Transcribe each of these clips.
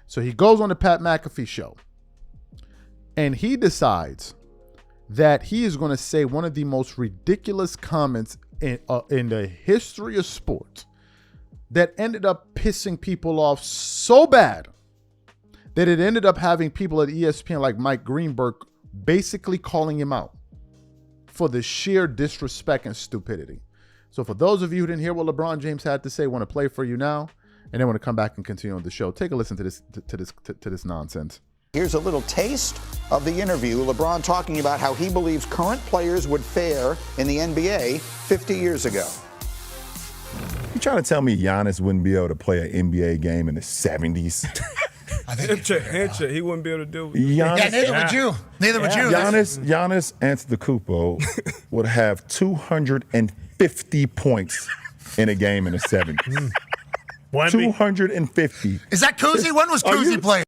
So he goes on the Pat McAfee show, and he decides that he is going to say one of the most ridiculous comments in the history of sports that ended up pissing people off so bad that it ended up having people at ESPN like Mike Greenberg basically calling him out for the sheer disrespect and stupidity. So for those of you who didn't hear what LeBron James had to say, I want to play for you now, and then want to come back and continue on the show. Take a listen to this nonsense. Here's a little taste of the interview. LeBron talking about how he believes current players would fare in the NBA 50 years ago. You trying to tell me Giannis wouldn't be able to play an NBA game in the 70s? I think handshake, he wouldn't be able to do it. Yeah, neither would you. Neither would you. Giannis Antetokounmpo would have 250 points in a game in the 70s. 250. Is that Kuzi? When was Kuzi playing?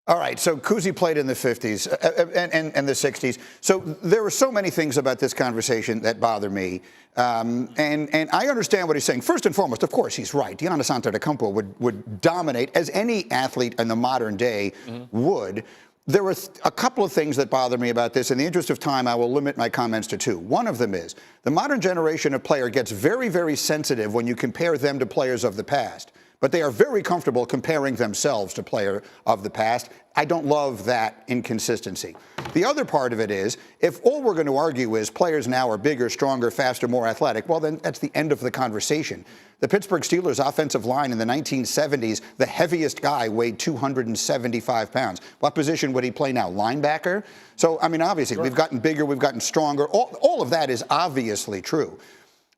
All right, so Kuzi played in the 50s and the 60s. So there were so many things about this conversation that bother me. And I understand what he's saying. First and foremost, of course, he's right. Giannis Antetokounmpo would dominate, as any athlete in the modern day would. There were a couple of things that bother me about this. In the interest of time, I will limit my comments to two. One of them is the modern generation of player gets very, very sensitive when you compare them to players of the past. But they are very comfortable comparing themselves to player of the past. I don't love that inconsistency. The other part of it is, if all we're going to argue is players now are bigger, stronger, faster, more athletic, well, then that's the end of the conversation. The Pittsburgh Steelers offensive line in the 1970s, the heaviest guy weighed 275 pounds. What position would he play now? Linebacker? So, I mean, obviously, we've gotten bigger, we've gotten stronger. All of that is obviously true.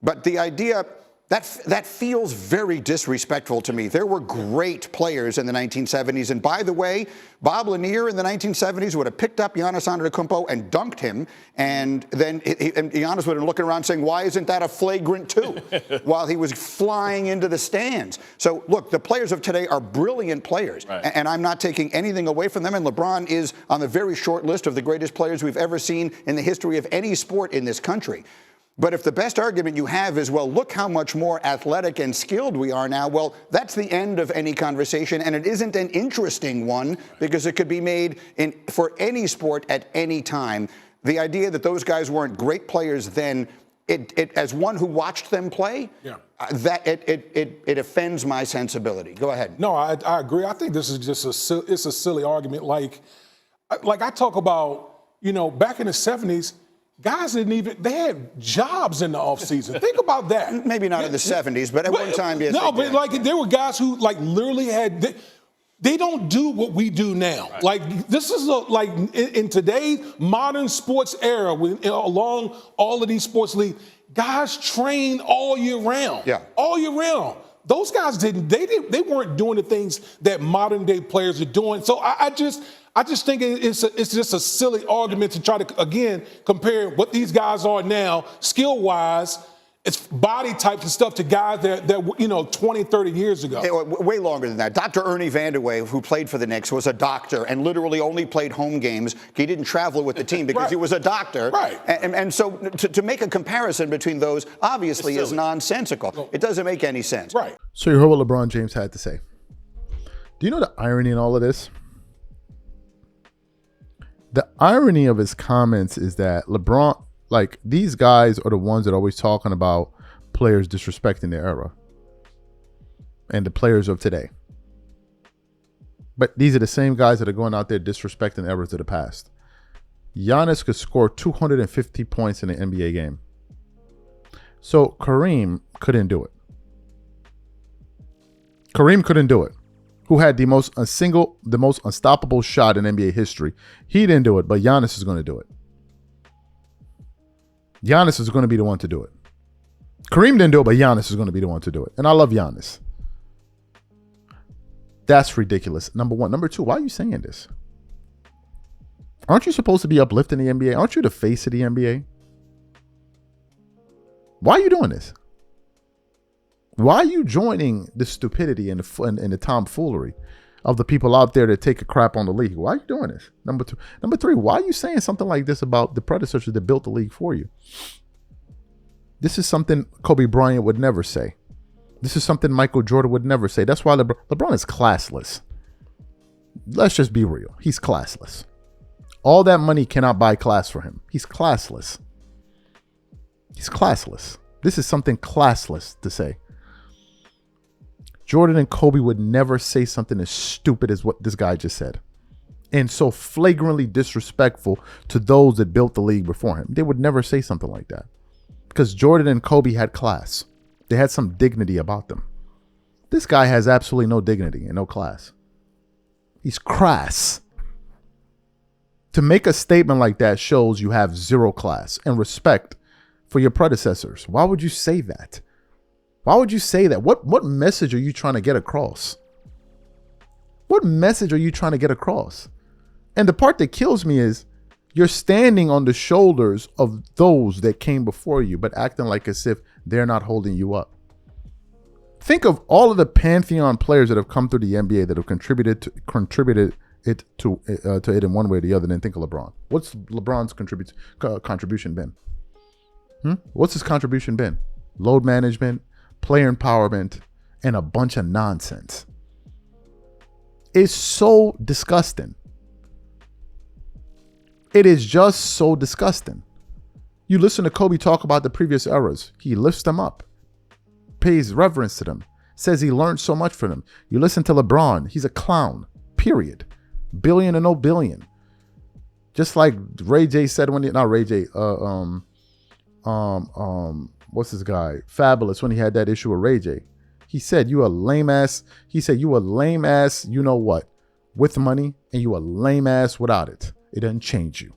But the idea... That feels very disrespectful to me. There were great players in the 1970s. And by the way, Bob Lanier in the 1970s would have picked up Giannis Antetokounmpo and dunked him. And then and Giannis would have been looking around saying, why isn't that a flagrant two? While he was flying into the stands. So, look, the players of today are brilliant players. Right. And I'm not taking anything away from them. And LeBron is on the very short list of the greatest players we've ever seen in the history of any sport in this country. But if the best argument you have is, well, look how much more athletic and skilled we are now, well, that's the end of any conversation, and it isn't an interesting one because it could be made for any sport at any time. The idea that those guys weren't great players then, as one who watched them play, it offends my sensibility. Go ahead. No, I agree. I think this is just it's a silly argument. Like I talk about, back in the 70s, guys they had jobs in the offseason. Think about that. Maybe not in the 70s, but at one time, yes. No, but there were guys who literally had, they don't do what we do now. Right. This is in today's modern sports era, along all of these sports leagues, guys train all year round. Yeah. All year round. Those guys they weren't doing the things that modern day players are doing. So I just think it's just a silly argument to try to, again, compare what these guys are now, skill-wise, it's body types and stuff, to guys that 20, 30 years ago. Way longer than that. Dr. Ernie Vanderway, who played for the Knicks, was a doctor and literally only played home games. He didn't travel with the team because he was a doctor. Right. And so to make a comparison between those obviously is nonsensical. It doesn't make any sense. Right. So you heard what LeBron James had to say. Do you know the irony in all of this? The irony of his comments is that LeBron, these guys are the ones that are always talking about players disrespecting their era and the players of today. But these are the same guys that are going out there disrespecting eras of the past. Giannis could score 250 points in an NBA game. So Kareem couldn't do it. Kareem couldn't do it. Who had the most unstoppable shot in NBA history. He didn't do it, but Giannis is going to do it. Giannis is going to be the one to do it. Kareem didn't do it, but Giannis is going to be the one to do it. And I love Giannis. That's ridiculous. Number one. Number two, why are you saying this? Aren't you supposed to be uplifting the NBA? Aren't you the face of the NBA? Why are you doing this? Why are you joining the stupidity and the tomfoolery of the people out there that take a crap on the league? Why are you doing this? Number two. Number three, why are you saying something like this about the predecessors that built the league for you? This is something Kobe Bryant would never say. This is something Michael Jordan would never say. That's why LeBron is classless. Let's just be real. He's classless. All that money cannot buy class for him. He's classless. He's classless. This is something classless to say. Jordan and Kobe would never say something as stupid as what this guy just said. And so flagrantly disrespectful to those that built the league before him. They would never say something like that. Because Jordan and Kobe had class. They had some dignity about them. This guy has absolutely no dignity and no class. He's crass. To make a statement like that shows you have zero class and respect for your predecessors. Why would you say that? Why would you say that? What message are you trying to get across? What message are you trying to get across? And the part that kills me is you're standing on the shoulders of those that came before you, but acting like as if they're not holding you up. Think of all of the pantheon players that have come through the NBA that have contributed it to it in one way or the other. Then think of LeBron. What's LeBron's contribution been? What's his contribution been? Load management, player empowerment, and a bunch of nonsense. It's so disgusting. It is just so disgusting. You listen to Kobe talk about the previous eras. He lifts them up, pays reverence to them, says he learned so much from them. You listen to LeBron. He's a clown, period. Billion and no billion. Just like Ray J said not Ray J, what's this guy? Fabulous, when he had that issue with Ray J. He said, you a lame ass. He said, you a lame ass, you know what, with money, and you a lame ass without it. It doesn't change you.